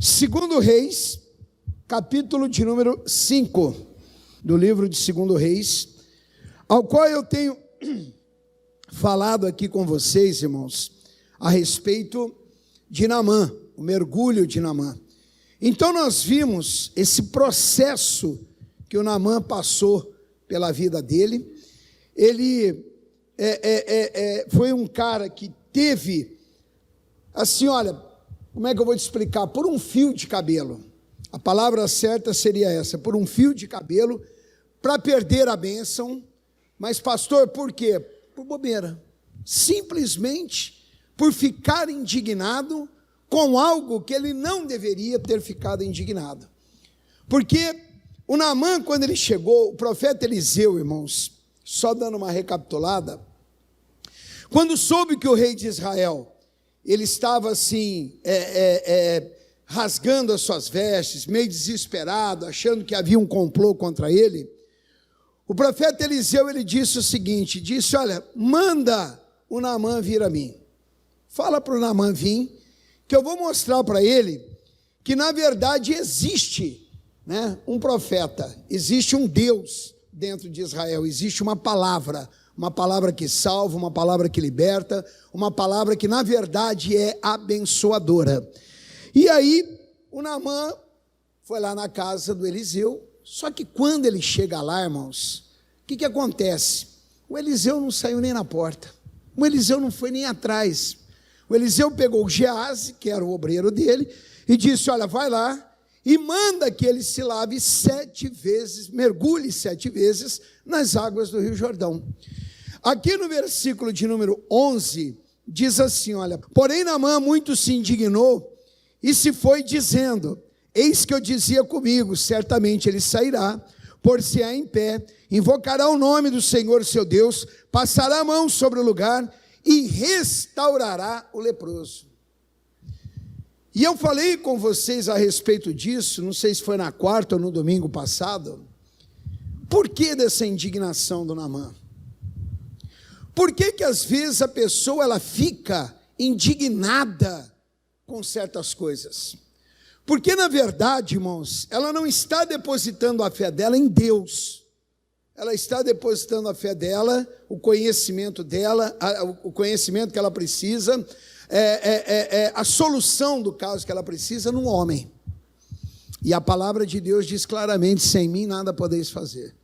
Segundo Reis, capítulo de número 5, do livro de Segundo Reis, ao qual eu tenho falado aqui com vocês, irmãos, a respeito de Naamã, o mergulho de Naamã. Então nós vimos esse processo que o Naamã passou pela vida dele. Ele foi um cara que teve, assim, olha, como é que eu vou te explicar? Por um fio de cabelo. A palavra certa seria essa, por um fio de cabelo, para perder a bênção. Mas pastor, por quê? Por bobeira. Simplesmente por ficar indignado com algo que ele não deveria ter ficado indignado. Porque o Naamã, quando ele chegou, o profeta Eliseu, irmãos, só dando uma recapitulada, quando soube que o rei de Israel, ele estava assim, rasgando as suas vestes, meio desesperado, achando que havia um complô contra ele, o profeta Eliseu, ele disse o seguinte, disse, olha, manda o Naamã vir a mim, fala para o Naamã vir, que eu vou mostrar para ele, que na verdade existe, né, um profeta, existe um Deus dentro de Israel, existe uma palavra que salva, uma palavra que liberta, uma palavra que na verdade é abençoadora. E aí o Naamã foi lá na casa do Eliseu, só que quando ele chega lá, irmãos, o que acontece? O Eliseu não saiu nem na porta, o Eliseu não foi nem atrás. O Eliseu pegou o Geazi, que era o obreiro dele, e disse, olha, vai lá e manda que ele se lave 7 vezes, mergulhe 7 vezes nas águas do Rio Jordão. Aqui no versículo de número 11, diz assim, olha, porém Naamã muito se indignou e se foi dizendo, eis que eu dizia comigo, certamente ele sairá, por-se-á em pé, invocará o nome do Senhor seu Deus, passará a mão sobre o lugar e restaurará o leproso. E eu falei com vocês a respeito disso, não sei se foi na quarta ou no domingo passado, por que dessa indignação do Naamã? Por que às vezes a pessoa ela fica indignada com certas coisas? Porque na verdade, irmãos, ela não está depositando a fé dela em Deus, ela está depositando a fé dela, o conhecimento dela, o conhecimento que ela precisa, a solução do caso que ela precisa num homem. E a palavra de Deus diz claramente, sem mim nada podeis fazer.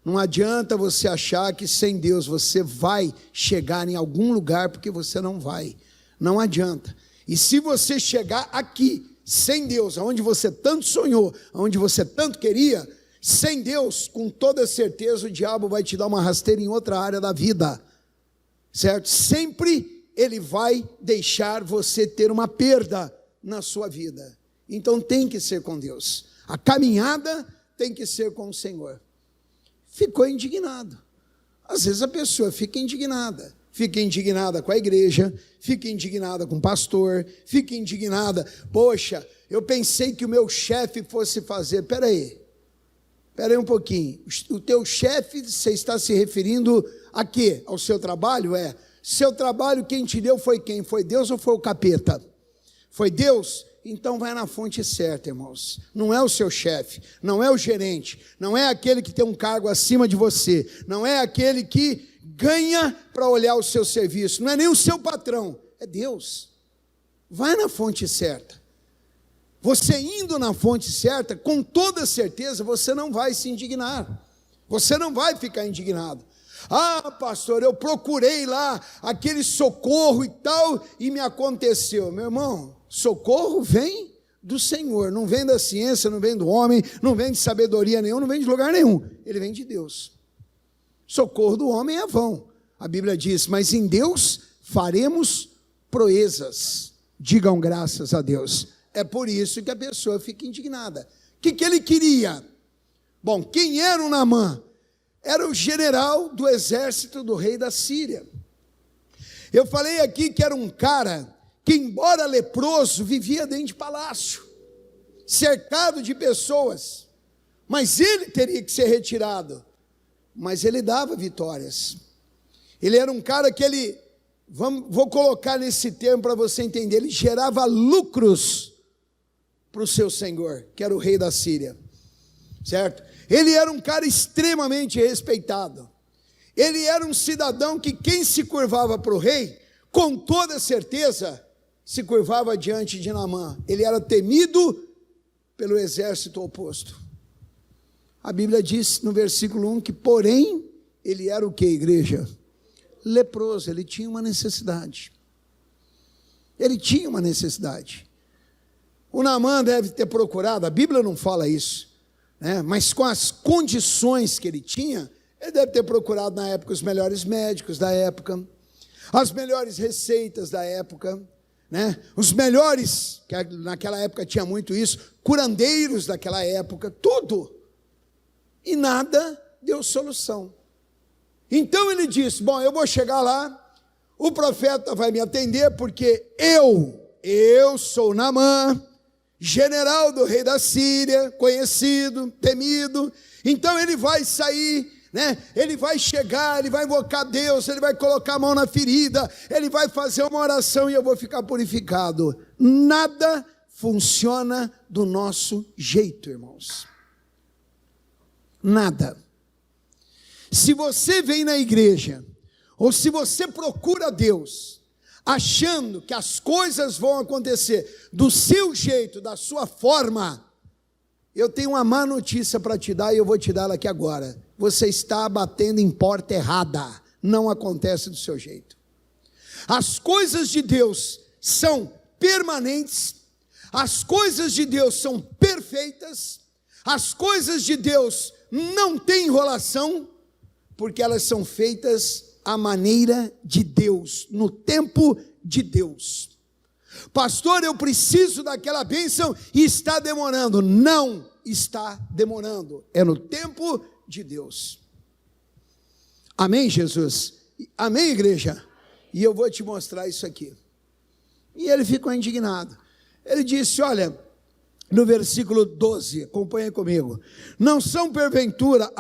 Não adianta você achar que sem Deus você vai chegar em algum lugar, porque você não vai. Não adianta. E se você chegar aqui, sem Deus, aonde você tanto sonhou, aonde você tanto queria, sem Deus, com toda certeza o diabo vai te dar uma rasteira em outra área da vida, certo? Sempre ele vai deixar você ter uma perda na sua vida. Então tem que ser com Deus. A caminhada tem que ser com o Senhor. Ficou indignado. Às vezes a pessoa fica indignada com a igreja, fica indignada com o pastor, fica indignada, poxa, eu pensei que o meu chefe fosse fazer, peraí um pouquinho, o teu chefe, você está se referindo a quê? Ao seu trabalho? Seu trabalho quem te deu foi quem? Foi Deus ou foi o capeta? Foi Deus? Então vai na fonte certa, irmãos, não é o seu chefe, não é o gerente, não é aquele que tem um cargo acima de você, não é aquele que ganha para olhar o seu serviço, não é nem o seu patrão, é Deus. Vai na fonte certa. Você indo na fonte certa, com toda certeza, você não vai se indignar, você não vai ficar indignado. Ah, pastor, eu procurei lá aquele socorro e tal, e me aconteceu. Meu irmão, socorro vem do Senhor, não vem da ciência, não vem do homem, não vem de sabedoria nenhuma, não vem de lugar nenhum, ele vem de Deus. Socorro do homem é vão, a Bíblia diz, mas em Deus faremos proezas, digam graças a Deus. É por isso que a pessoa fica indignada. O que ele queria? Bom, quem era o Naamã? Era o general do exército do rei da Síria. Eu falei aqui que era um cara que, embora leproso, vivia dentro de palácio, cercado de pessoas, mas ele teria que ser retirado, mas ele dava vitórias. Ele era um cara que vou colocar nesse termo para você entender, ele gerava lucros para o seu senhor, que era o rei da Síria, certo? Ele era um cara extremamente respeitado. Ele era um cidadão que quem se curvava para o rei, com toda certeza, se curvava diante de Naamã. Ele era temido pelo exército oposto. A Bíblia diz no versículo 1 que, porém, ele era o que, igreja? Leproso, ele tinha uma necessidade. Ele tinha uma necessidade. O Naamã deve ter procurado, a Bíblia não fala isso, né? Mas com as condições que ele tinha, ele deve ter procurado na época os melhores médicos da época, as melhores receitas da época, né? Os melhores, que naquela época tinha muito isso, curandeiros daquela época, tudo. E nada deu solução. Então ele disse, bom, eu vou chegar lá, o profeta vai me atender, porque eu sou Naamã, general do rei da Síria, conhecido, temido. Então ele vai sair, né? Ele vai chegar, ele vai invocar Deus, ele vai colocar a mão na ferida, ele vai fazer uma oração e eu vou ficar purificado. Nada funciona do nosso jeito, irmãos. Nada. Se você vem na igreja, ou se você procura Deus, achando que as coisas vão acontecer do seu jeito, da sua forma, eu tenho uma má notícia para te dar e eu vou te dar ela aqui agora. Você está batendo em porta errada, não acontece do seu jeito. As coisas de Deus são permanentes, as coisas de Deus são perfeitas, as coisas de Deus não têm enrolação, porque elas são feitas à maneira de Deus, no tempo de Deus. Pastor, eu preciso daquela bênção e está demorando. Não está demorando, é no tempo de Deus. Amém, Jesus? Amém, igreja? E eu vou te mostrar isso aqui. E ele ficou indignado. Ele disse, olha, no versículo 12, acompanha comigo. Não são porventura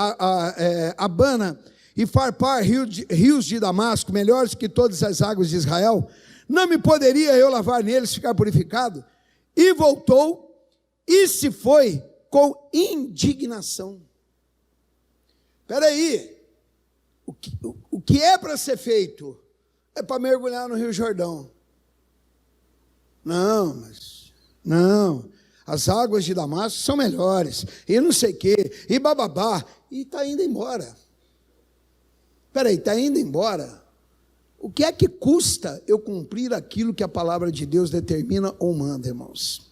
Abana e Farpar, rios de Damasco, melhores que todas as águas de Israel? Não me poderia eu lavar neles, ficar purificado? E voltou e se foi com indignação. Espera aí, o que é para ser feito? É para mergulhar no Rio Jordão. Não, as águas de Damasco são melhores, e não sei o quê, e bababá, e está indo embora. Espera aí, está indo embora? O que é que custa eu cumprir aquilo que a palavra de Deus determina ou manda, irmãos?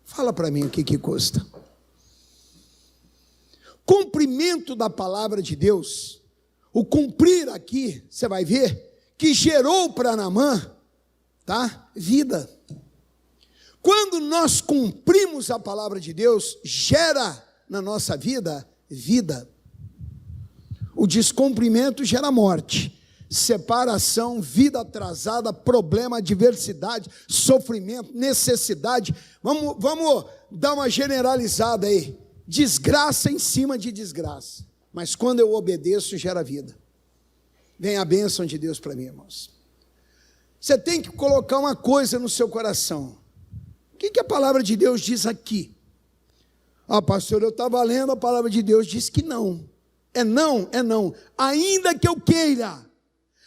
Fala para mim o que custa. Cumprimento da palavra de Deus, o cumprir aqui, você vai ver, que gerou para Naamã, tá? Vida. Quando nós cumprimos a palavra de Deus, gera na nossa vida, vida. O descumprimento gera morte, separação, vida atrasada, problema, adversidade, sofrimento, necessidade. Vamos dar uma generalizada aí. Desgraça em cima de desgraça. Mas quando eu obedeço, gera vida. Vem a bênção de Deus para mim, irmãos. Você tem que colocar uma coisa no seu coração. O que a palavra de Deus diz aqui? Ah, pastor, eu estava lendo, a palavra de Deus diz que não. É não, é não. Ainda que eu queira,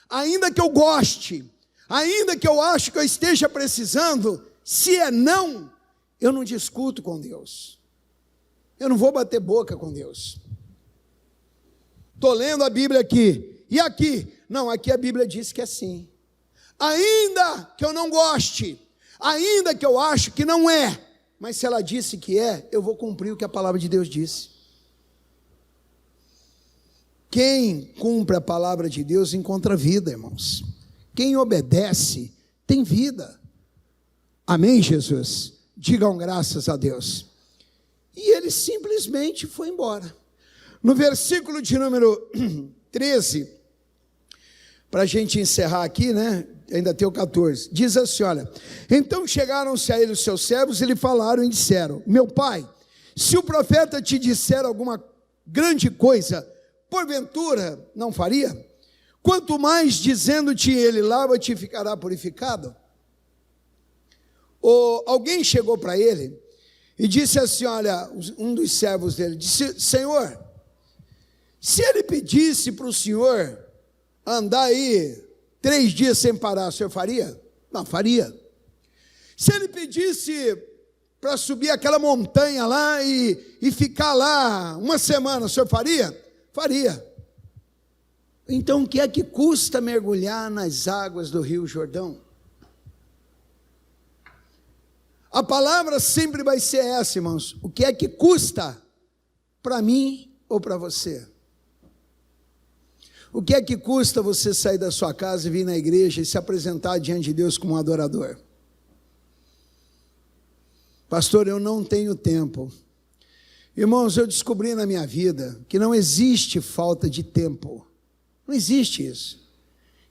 ainda que eu goste, ainda que eu ache que eu esteja precisando, se é não, eu não discuto com Deus. Eu não vou bater boca com Deus. Estou lendo a Bíblia aqui. E aqui? Não, aqui a Bíblia diz que é sim. Ainda que eu não goste, ainda que eu acho que não é, mas se ela disse que é, eu vou cumprir o que a palavra de Deus disse. Quem cumpre a palavra de Deus encontra vida, irmãos. Quem obedece tem vida. Amém, Jesus? Digam graças a Deus. E ele simplesmente foi embora. No versículo de número 13, para a gente encerrar aqui, né? Ainda tem o 14, diz assim, olha, então chegaram-se a ele os seus servos e lhe falaram e disseram, meu pai, se o profeta te disser alguma grande coisa, porventura não faria? Quanto mais dizendo-te ele, lava-te e ficará purificado? Alguém chegou para ele E disse assim, olha, um dos servos dele, disse, Senhor, se ele pedisse para o senhor andar aí 3 dias sem parar, o senhor faria? Não, faria. Se ele pedisse para subir aquela montanha lá e ficar lá 1 semana, o senhor faria? Faria. Então, o que é que custa mergulhar nas águas do Rio Jordão? A palavra sempre vai ser essa, irmãos. O que é que custa para mim ou para você? O que é que custa você sair da sua casa e vir na igreja e se apresentar diante de Deus como um adorador? Pastor, eu não tenho tempo. Irmãos, eu descobri na minha vida que não existe falta de tempo. Não existe isso.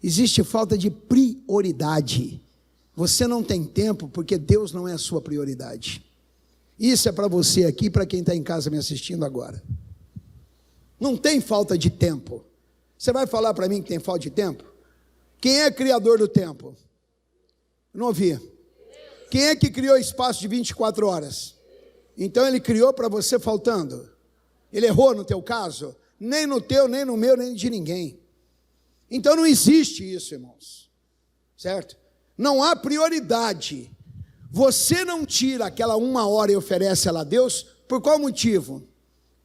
Existe falta de prioridade. Você não tem tempo porque Deus não é a sua prioridade. Isso é para você aqui, para quem está em casa me assistindo agora. Não tem falta de tempo. Você vai falar para mim que tem falta de tempo? Quem é criador do tempo? Não ouvi. Quem é que criou espaço de 24 horas? Então ele criou para você faltando. Ele errou no teu caso? Nem no teu, nem no meu, nem de ninguém. Então não existe isso, irmãos. Certo? Não há prioridade. Você não tira aquela 1 hora e oferece ela a Deus, por qual motivo?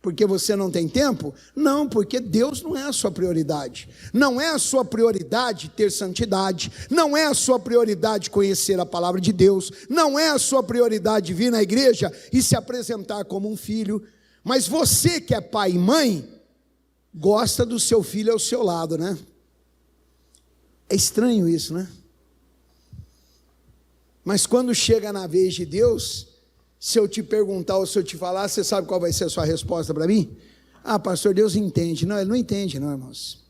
Porque você não tem tempo? Não, porque Deus não é a sua prioridade. Não é a sua prioridade ter santidade. Não é a sua prioridade conhecer a palavra de Deus. Não é a sua prioridade vir na igreja e se apresentar como um filho. Mas você que é pai e mãe, gosta do seu filho ao seu lado, né? É estranho isso, né? Mas quando chega na vez de Deus, se eu te perguntar ou se eu te falar, você sabe qual vai ser a sua resposta para mim? Ah, pastor, Deus entende. Não, ele não entende não, irmãos.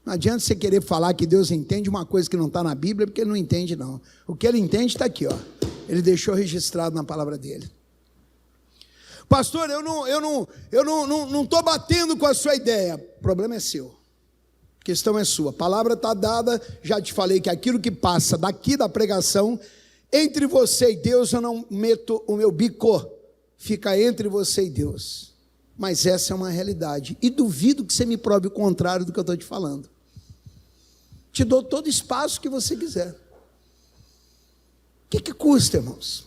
Não adianta você querer falar que Deus entende uma coisa que não está na Bíblia, porque ele não entende não. O que ele entende está aqui, ó. Ele deixou registrado na palavra dele. Pastor, eu não estou batendo com a sua ideia. O problema é seu. A questão é sua. A palavra está dada, já te falei que aquilo que passa daqui da pregação, entre você e Deus eu não meto o meu bico, fica entre você e Deus. Mas essa é uma realidade, e duvido que você me prove o contrário do que eu estou te falando. Te dou todo espaço que você quiser. O que custa, irmãos?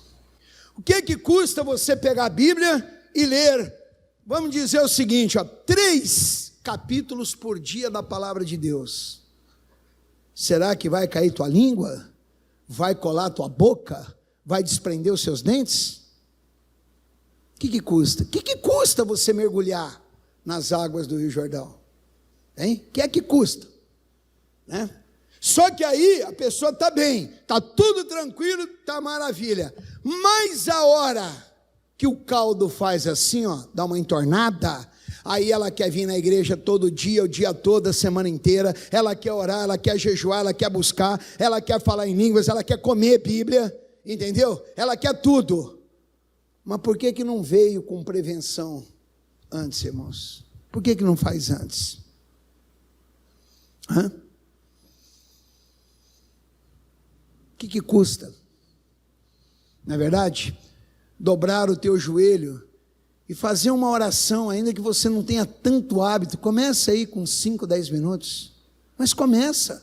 O que custa você pegar a Bíblia e ler, vamos dizer o seguinte, ó, 3 capítulos por dia da palavra de Deus? Será que vai cair tua língua? Vai colar tua boca? Vai desprender os seus dentes? O que custa? O que custa você mergulhar nas águas do Rio Jordão? Hein? O que é que custa? Né? Só que aí a pessoa está bem, está tudo tranquilo, está maravilha. Mas a hora que o caldo faz assim, ó, dá uma entornada, aí ela quer vir na igreja todo dia, o dia todo, a semana inteira, ela quer orar, ela quer jejuar, ela quer buscar, ela quer falar em línguas, ela quer comer Bíblia, entendeu? Ela quer tudo. Mas por que não veio com prevenção antes, irmãos? Por que não faz antes? Hã? O que custa? Não é verdade? Dobrar o teu joelho e fazer uma oração, ainda que você não tenha tanto hábito. Começa aí com 5, 10 minutos, mas começa.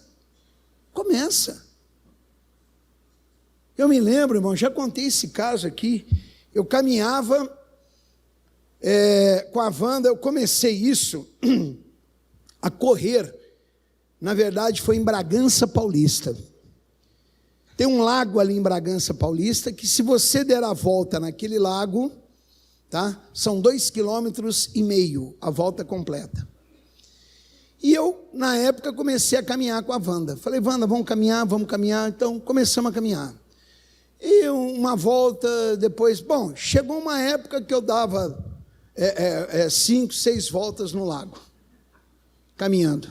Eu me lembro, irmão, já contei esse caso aqui. Eu caminhava com a Wanda, eu comecei isso a correr. Na verdade foi em Bragança Paulista. Tem um lago ali em Bragança Paulista, que se você der a volta naquele lago, tá? São 2,5 km a volta completa. E eu, na época, comecei a caminhar com a Wanda. Falei, Wanda, vamos caminhar. Então, começamos a caminhar. E uma volta depois, bom, chegou uma época que eu dava 5, 6 voltas no lago, caminhando.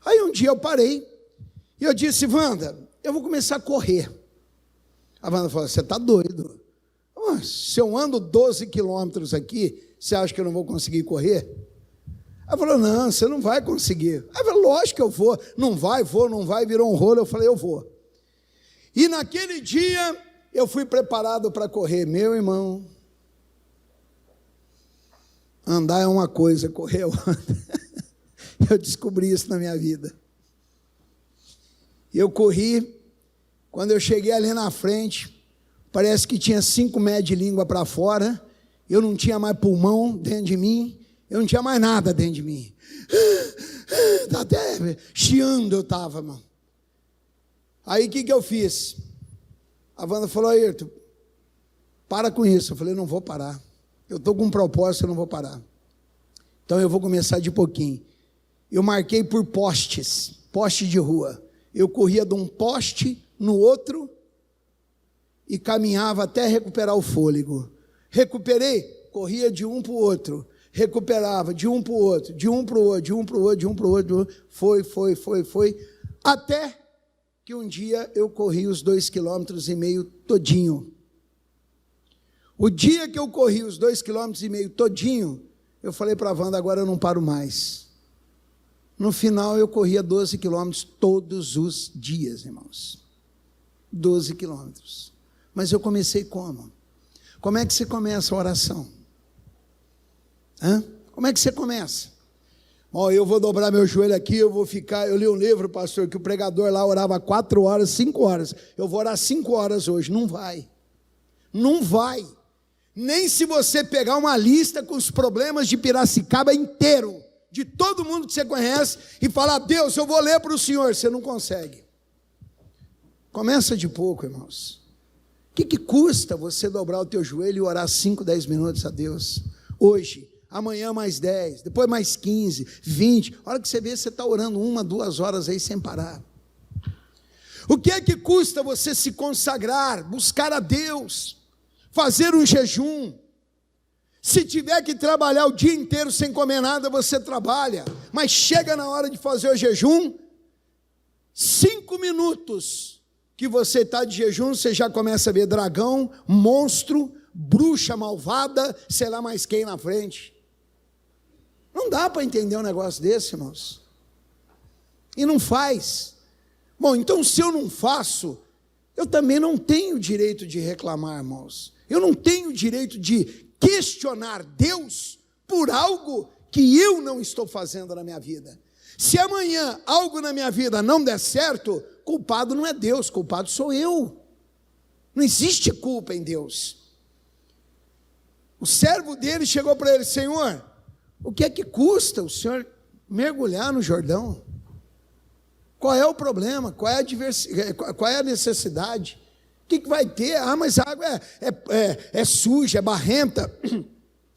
Aí um dia eu parei, e eu disse, Wanda, eu vou começar a correr. A Wanda falou, você está doido? Se eu ando 12 quilômetros aqui, você acha que eu não vou conseguir correr? Ela falou, não, você não vai conseguir. Ela falou, lógico que eu vou. Não vai, virou um rolo. Eu falei, eu vou. E naquele dia, eu fui preparado para correr. Meu irmão, Andar é uma coisa, correr é outra. Eu descobri isso na minha vida. Eu corri, quando eu cheguei ali na frente, parece que tinha 5 metros de língua para fora, eu não tinha mais pulmão dentro de mim, eu não tinha mais nada dentro de mim. Até chiando eu estava, mano. Aí o que eu fiz? A Wanda falou: Ayrton, para com isso. Eu falei: não vou parar. Eu estou com um propósito, eu não vou parar. Então eu vou começar de pouquinho. Eu marquei por postes de rua. Eu corria de um poste no outro e caminhava até recuperar o fôlego. Recuperei, corria de um para o outro. Recuperava de um para o outro, de um para o outro, de um para o outro, de um para o outro. Foi. Até que um dia eu corri os 2,5 km todinho. O dia que eu corri os 2,5 km todinho, eu falei para a Wanda: agora eu não paro mais. No final eu corria 12 quilômetros todos os dias, irmãos. 12 quilômetros. Mas eu comecei como? Como é que você começa a oração? Como é que você começa? Eu vou dobrar meu joelho aqui, eu li um livro, pastor, que o pregador lá orava 4 horas, 5 horas. Eu vou orar 5 horas hoje. Não vai. Não vai. Nem se você pegar uma lista com os problemas de Piracicaba inteiro, de todo mundo que você conhece, e falar: Deus, eu vou ler para o Senhor, você não consegue. Começa de pouco, irmãos. O que custa você dobrar o teu joelho e orar 5, 10 minutos a Deus? Hoje, amanhã mais 10, depois mais 15, 20, a hora que você vê, você está orando 1, 2 horas aí sem parar. O que custa você se consagrar, buscar a Deus, fazer um jejum? Se tiver que trabalhar o dia inteiro sem comer nada, você trabalha, mas chega na hora de fazer o jejum, 5 minutos que você está de jejum, você já começa a ver dragão, monstro, bruxa malvada, sei lá mais quem na frente. Não dá para entender um negócio desse, irmãos. E não faz. Bom, então se eu não faço, eu também não tenho direito de reclamar, irmãos. Eu não tenho direito de questionar Deus por algo que eu não estou fazendo na minha vida. Se amanhã algo na minha vida não der certo, culpado não é Deus, culpado sou eu. Não existe culpa em Deus. O servo dele chegou para ele: Senhor, o que é que custa o senhor mergulhar no Jordão? Qual é o problema? Qual é a necessidade? O que vai ter? Mas a água é suja, é barrenta,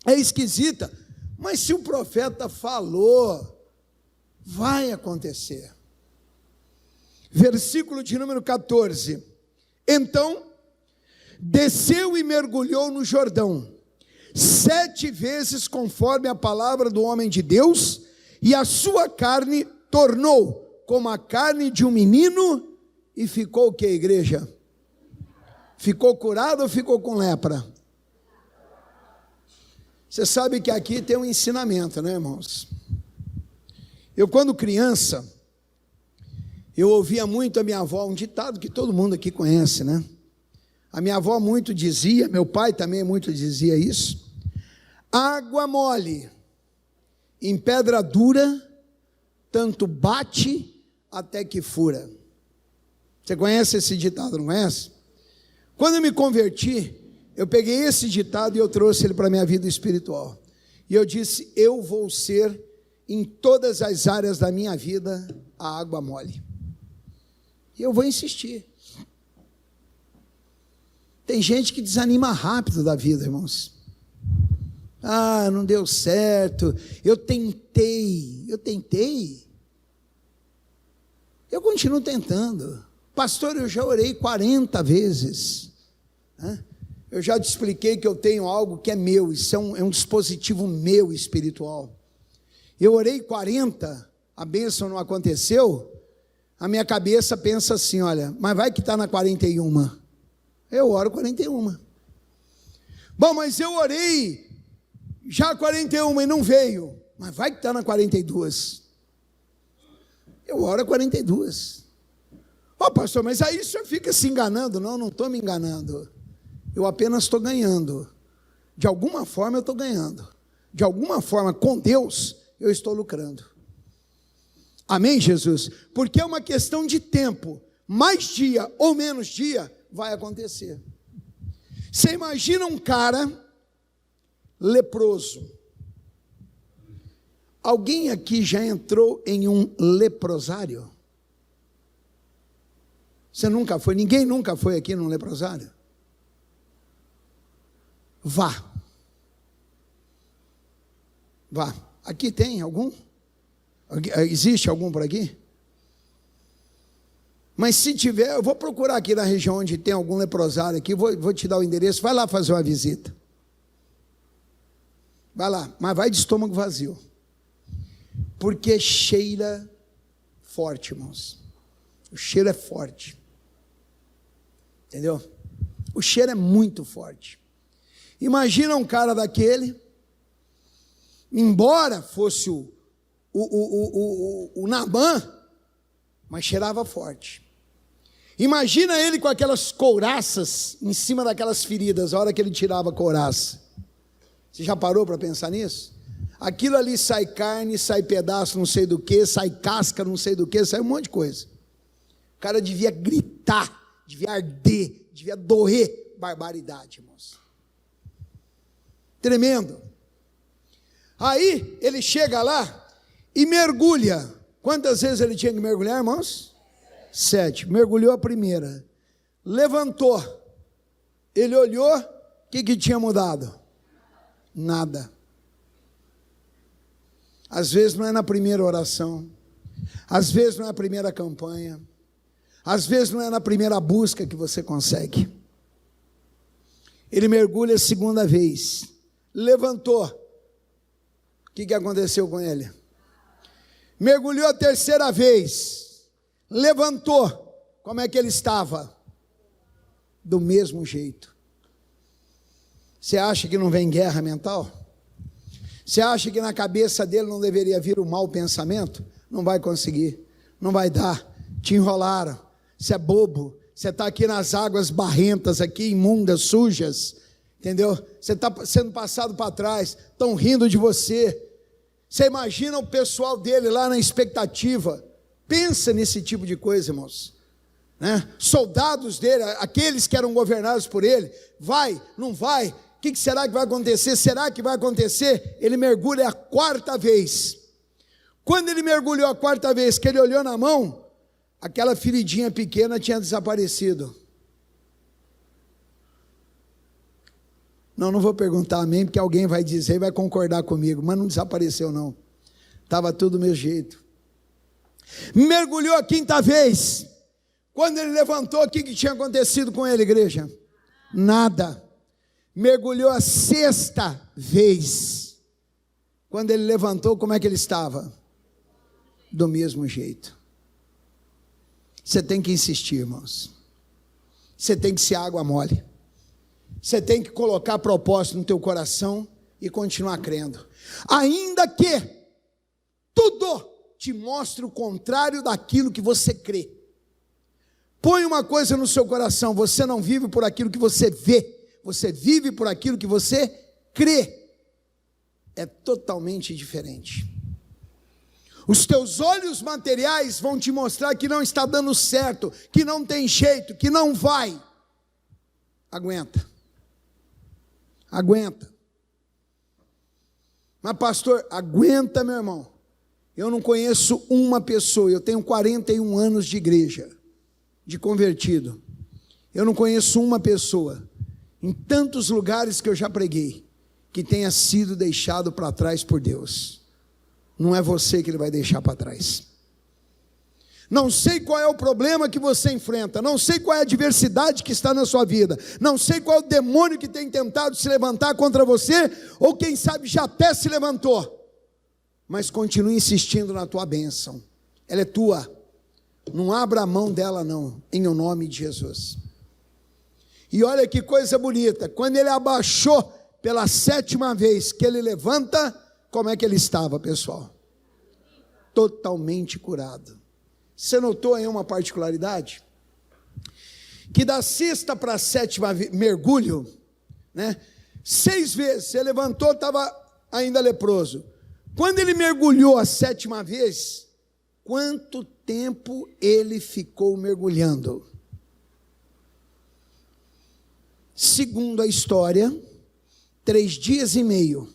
é esquisita. Mas se o profeta falou, vai acontecer. Versículo de número 14. Então, desceu e mergulhou no Jordão, 7 vezes conforme a palavra do homem de Deus, e a sua carne tornou como a carne de um menino, e ficou o que, igreja? Ficou curado ou ficou com lepra? Você sabe que aqui tem um ensinamento, né, irmãos? Eu, quando criança, eu ouvia muito a minha avó, um ditado que todo mundo aqui conhece, né? A minha avó muito dizia, meu pai também muito dizia isso: água mole em pedra dura, tanto bate até que fura. Você conhece esse ditado, não conhece? Quando eu me converti, eu peguei esse ditado e eu trouxe ele para a minha vida espiritual. E eu disse: eu vou ser, em todas as áreas da minha vida, a água mole. E eu vou insistir. Tem gente que desanima rápido da vida, irmãos. Não deu certo, eu tentei. Eu continuo tentando. Pastor, eu já orei 40 vezes. Eu já te expliquei que eu tenho algo que é meu, isso é um dispositivo meu espiritual. Eu orei 40, a bênção não aconteceu, a minha cabeça pensa assim: olha, mas vai que está na 41. Eu oro 41. Bom, mas eu orei já 41 e não veio, mas vai que está na 42. Eu oro 42. Pastor, mas aí o senhor fica se enganando. Não estou me enganando. Eu apenas estou ganhando. De alguma forma eu estou ganhando. de alguma forma com Deus, eu estou lucrando. Amém, Jesus? Porque é uma questão de tempo, mais dia ou menos dia, vai acontecer. Você imagina um cara leproso. Alguém aqui já entrou em um leprosário? Você nunca foi? Ninguém nunca foi aqui num leprosário? Vá. Vá. Aqui tem algum? Existe algum por aqui? Mas se tiver, eu vou procurar aqui na região onde tem algum leprosário aqui, vou te dar o endereço, vai lá fazer uma visita. Vai lá, mas vai de estômago vazio. Porque cheira forte, irmãos. O cheiro é forte. Entendeu? O cheiro é muito forte. Imagina um cara daquele, embora fosse o Naamã, mas cheirava forte. Imagina ele com aquelas couraças em cima daquelas feridas, a hora que ele tirava a couraça. Você já parou para pensar nisso? Aquilo ali sai carne, sai pedaço não sei do que, sai casca não sei do que, sai um monte de coisa. O cara devia gritar, devia arder, devia doer. Barbaridade, irmãos. Tremendo. Aí ele chega lá e mergulha. Quantas vezes ele tinha que mergulhar, irmãos? 7. Mergulhou a primeira. Levantou. Ele olhou, o que tinha mudado? Nada. Às vezes não é na primeira oração, às vezes não é a primeira campanha, às vezes não é na primeira busca que você consegue. Ele mergulha a segunda vez, levantou, o que aconteceu com ele? Mergulhou a terceira vez, levantou, como é que ele estava? Do mesmo jeito. Você acha que não vem guerra mental? Você acha que na cabeça dele não deveria vir o mau pensamento? Não vai conseguir, não vai dar, te enrolaram, você é bobo, você está aqui nas águas barrentas, aqui imundas, sujas, entendeu? Você está sendo passado para trás, estão rindo de você. Você imagina o pessoal dele lá na expectativa. Pensa nesse tipo de coisa, irmãos, né? Soldados dele, aqueles que eram governados por ele, vai, não vai, o que será que vai acontecer? Será que vai acontecer? Ele mergulha a quarta vez. Quando ele mergulhou a quarta vez, que ele olhou na mão, aquela feridinha pequena tinha desaparecido. Não vou perguntar amém, porque alguém vai dizer e vai concordar comigo, mas não desapareceu não, estava tudo do meu jeito. Mergulhou a quinta vez. Quando ele levantou, o que tinha acontecido com ele, igreja? Nada. Mergulhou a sexta vez. Quando ele levantou, como é que ele estava? Do mesmo jeito. Você tem que insistir, irmãos. Você tem que ser água mole. Você tem que colocar propósito no teu coração e continuar crendo. Ainda que tudo te mostre o contrário daquilo que você crê. Põe uma coisa no seu coração: você não vive por aquilo que você vê, você vive por aquilo que você crê. É totalmente diferente. Os teus olhos materiais vão te mostrar que não está dando certo, que não tem jeito, que não vai. Aguenta. Mas pastor, aguenta, meu irmão. Eu não conheço uma pessoa, eu tenho 41 anos de igreja, de convertido. Eu não conheço uma pessoa, em tantos lugares que eu já preguei, que tenha sido deixado para trás por Deus. Não é você que Ele vai deixar para trás. Não sei qual é o problema que você enfrenta, não sei qual é a adversidade que está na sua vida, não sei qual é o demônio que tem tentado se levantar contra você, ou quem sabe já até se levantou, mas continue insistindo na tua bênção, ela é tua, não abra a mão dela não, em o nome de Jesus. E olha que coisa bonita, quando ele abaixou pela 7ª vez que ele levanta, como é que ele estava, pessoal? Totalmente curado. Você notou aí uma particularidade? Que da 6ª para a 7ª mergulho, né? 6 vezes, você levantou, estava ainda leproso. Quando ele mergulhou a 7ª vez, quanto tempo ele ficou mergulhando? Segundo a história, 3 dias e meio.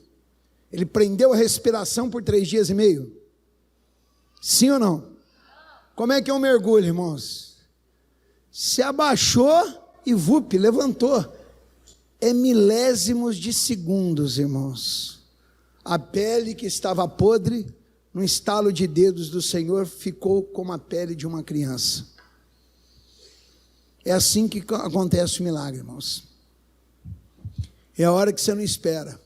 Ele prendeu a respiração por 3 dias e meio? Sim ou não? Como é que é um mergulho, irmãos? Se abaixou e levantou. É milésimos de segundos, irmãos. A pele que estava podre, no estalo de dedos do Senhor, ficou como a pele de uma criança. É assim que acontece o milagre, irmãos. É a hora que você não espera.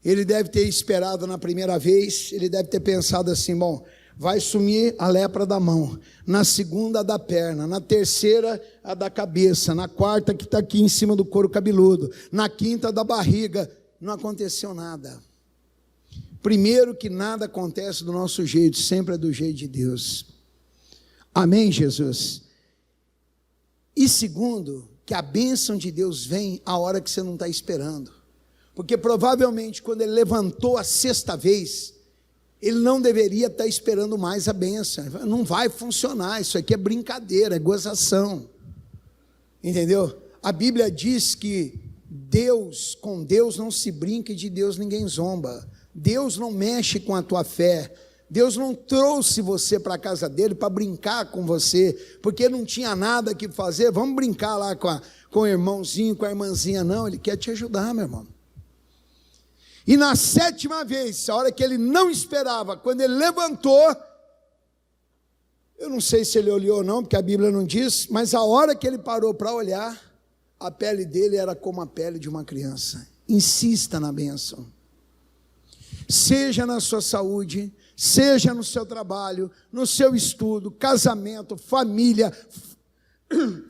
Ele deve ter esperado na primeira vez, ele deve ter pensado assim, bom, vai sumir a lepra da mão, na segunda a da perna, na terceira a da cabeça, na quarta que está aqui em cima do couro cabeludo, na quinta da barriga. Não aconteceu nada. Primeiro que nada acontece do nosso jeito, sempre é do jeito de Deus. Amém, Jesus? E segundo, que a bênção de Deus vem a hora que você não está esperando. Porque provavelmente quando ele levantou a 6ª vez, ele não deveria estar esperando mais a bênção. Não vai funcionar, isso aqui é brincadeira, é gozação. Entendeu? A Bíblia diz que com Deus não se brinca e de Deus ninguém zomba. Deus não mexe com a tua fé. Deus não trouxe você para a casa dele para brincar com você, porque não tinha nada que fazer. Vamos brincar lá com o irmãozinho, com a irmãzinha. Não, ele quer te ajudar, meu irmão. E na 7ª vez, a hora que ele não esperava, quando ele levantou, eu não sei se ele olhou ou não, porque a Bíblia não diz, mas a hora que ele parou para olhar, a pele dele era como a pele de uma criança. Insista na bênção. Seja na sua saúde, seja no seu trabalho, no seu estudo, casamento, família,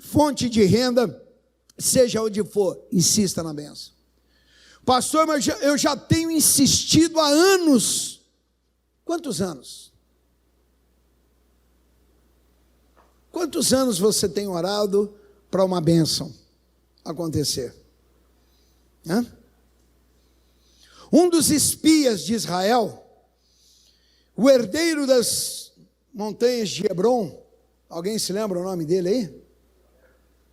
fonte de renda, seja onde for, insista na bênção. Pastor, mas eu já tenho insistido há anos. Quantos anos? Quantos anos você tem orado para uma bênção acontecer? Hã? Um dos espias de Israel, o herdeiro das montanhas de Hebron, alguém se lembra o nome dele aí?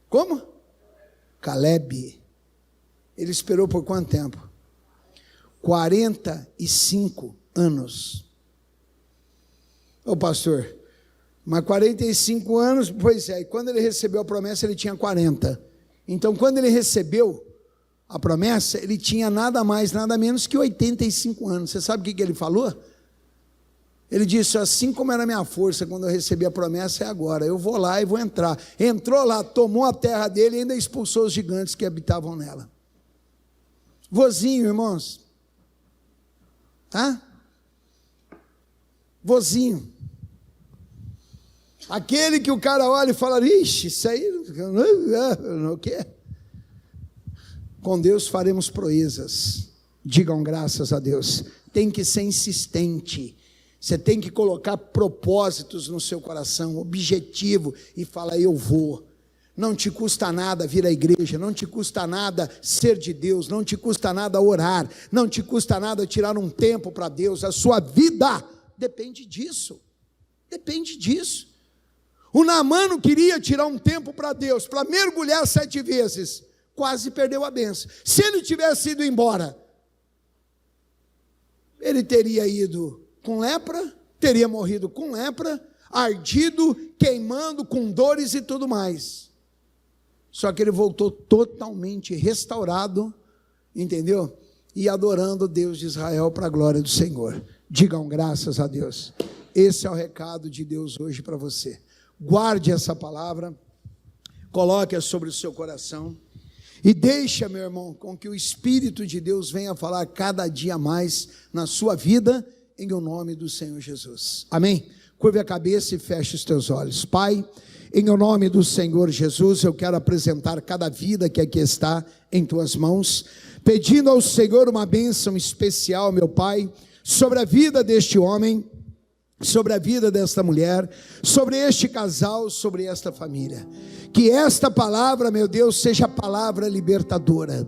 Como? Caleb. Ele esperou por quanto tempo? 45 anos. Ô pastor, mas 45 anos, pois é, e quando ele recebeu a promessa ele tinha 40. Então quando ele recebeu a promessa, ele tinha nada mais, nada menos que 85 anos. Você sabe o que ele falou? Ele disse, assim como era a minha força quando eu recebi a promessa, é agora, eu vou lá e vou entrar. Entrou lá, tomou a terra dele e ainda expulsou os gigantes que habitavam nela. Vozinho, irmãos. Hã? Vozinho. Aquele que o cara olha e fala, ixi, isso aí, o quê? Com Deus faremos proezas. Digam graças a Deus. Tem que ser insistente. Você tem que colocar propósitos no seu coração, objetivo, e falar, eu vou. Não te custa nada vir à igreja, não te custa nada ser de Deus, não te custa nada orar, não te custa nada tirar um tempo para Deus. A sua vida depende disso. Depende disso. O Naamã queria tirar um tempo para Deus, para mergulhar 7 vezes. Quase perdeu a bênção. Se ele tivesse ido embora, ele teria ido com lepra, teria morrido com lepra, ardido, queimando, com dores e tudo mais. Só que ele voltou totalmente restaurado, entendeu? E adorando o Deus de Israel para a glória do Senhor. Digam graças a Deus. Esse é o recado de Deus hoje para você. Guarde essa palavra, coloque-a sobre o seu coração e deixa, meu irmão, com que o Espírito de Deus venha falar cada dia mais na sua vida, em o nome do Senhor Jesus. Amém? Curve a cabeça e feche os teus olhos. Pai, em o nome do Senhor Jesus, eu quero apresentar cada vida que aqui está em tuas mãos, pedindo ao Senhor uma bênção especial, meu Pai, sobre a vida deste homem, sobre a vida desta mulher, sobre este casal, sobre esta família. Que esta palavra, meu Deus, seja palavra libertadora.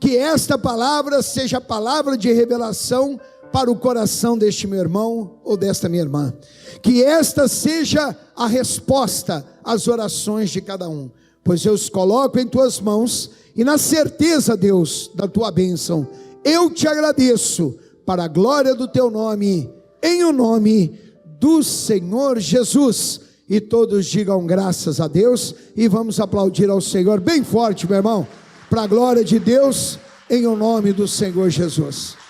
Que esta palavra seja palavra de revelação para o coração deste meu irmão ou desta minha irmã. Que esta seja a resposta às orações de cada um. Pois eu os coloco em tuas mãos e na certeza, Deus, da tua bênção, eu te agradeço para a glória do teu nome, em o nome do Senhor Jesus. E todos digam graças a Deus e vamos aplaudir ao Senhor bem forte, meu irmão, para a glória de Deus, em o nome do Senhor Jesus.